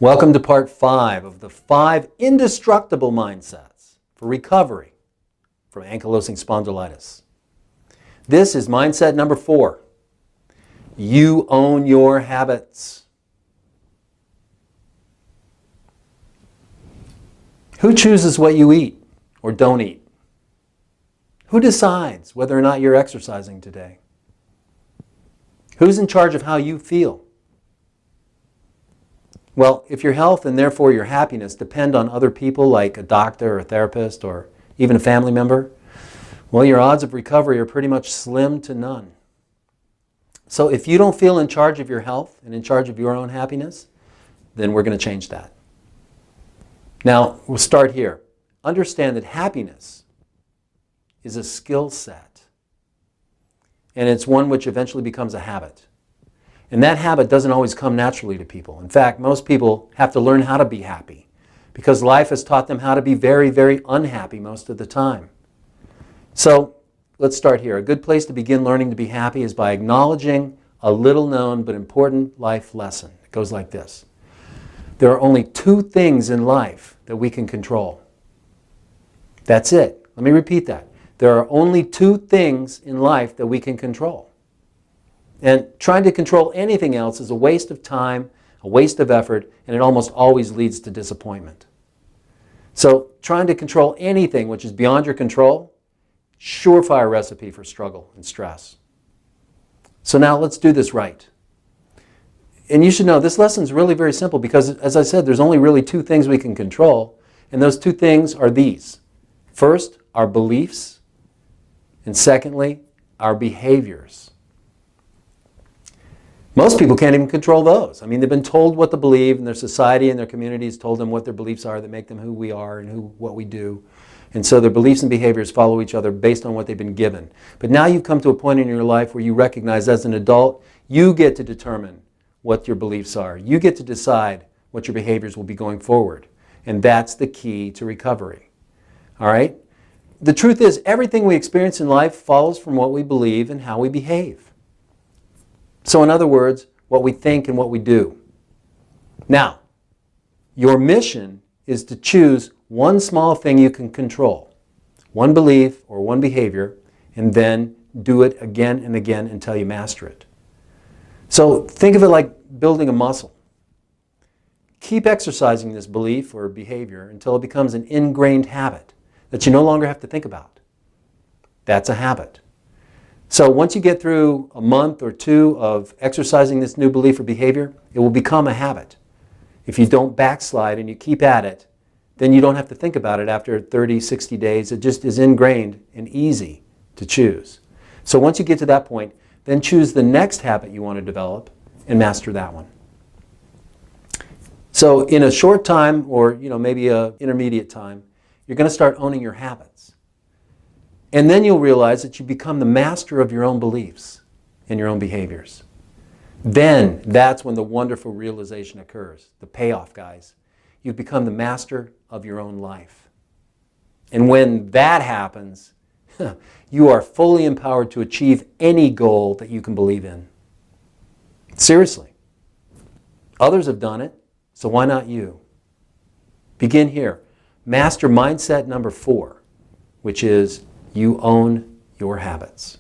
Welcome to part 5 of the 5 indestructible mindsets for recovery from ankylosing spondylitis. This is mindset number 4. You own your habits. Who chooses what you eat or don't eat? Who decides whether or not you're exercising today? Who's in charge of how you feel? Well, if your health and therefore your happiness depend on other people like a doctor or a therapist or even a family member, well, your odds of recovery are pretty much slim to none. So if you don't feel in charge of your health and in charge of your own happiness, then we're going to change that. Now, we'll start here. Understand that happiness is a skill set, and it's one which eventually becomes a habit. And that habit doesn't always come naturally to people. In fact, most people have to learn how to be happy because life has taught them how to be very, very unhappy most of the time. So let's start here. A good place to begin learning to be happy is by acknowledging a little known but important life lesson. It goes like this. There are only 2 things in life that we can control. That's it. Let me repeat that. There are only 2 things in life that we can control. And trying to control anything else is a waste of time, a waste of effort, and it almost always leads to disappointment. So trying to control anything which is beyond your control, surefire recipe for struggle and stress. So now let's do this right. And you should know this lesson is really very simple because, as I said, there's only really 2 things we can control, and those 2 things are these. First, our beliefs, and secondly, our behaviors. Most people can't even control those. I mean, they've been told what to believe, and their society and their communities told them what their beliefs are that make them who we are and what we do. And so their beliefs and behaviors follow each other based on what they've been given. But now you've come to a point in your life where you recognize as an adult, you get to determine what your beliefs are. You get to decide what your behaviors will be going forward. And that's the key to recovery. All right? The truth is, everything we experience in life follows from what we believe and how we behave. So in other words, what we think and what we do. Now, your mission is to choose one small thing you can control, one belief or one behavior, and then do it again and again until you master it. So think of it like building a muscle. Keep exercising this belief or behavior until it becomes an ingrained habit that you no longer have to think about. That's a habit. So once you get through a month or 2 of exercising this new belief or behavior, it will become a habit. If you don't backslide and you keep at it, then you don't have to think about it after 30, 60 days. It just is ingrained and easy to choose. So once you get to that point, then choose the next habit you want to develop and master that one. So in a short time, or maybe an intermediate time, you're going to start owning your habits. And then you'll realize that you become the master of your own beliefs and your own behaviors. Then that's when the wonderful realization occurs, the payoff, guys. You've become the master of your own life. And when that happens, you are fully empowered to achieve any goal that you can believe in. Seriously. Others have done it, so why not you? Begin here. Master mindset number 4, which is you own your habits.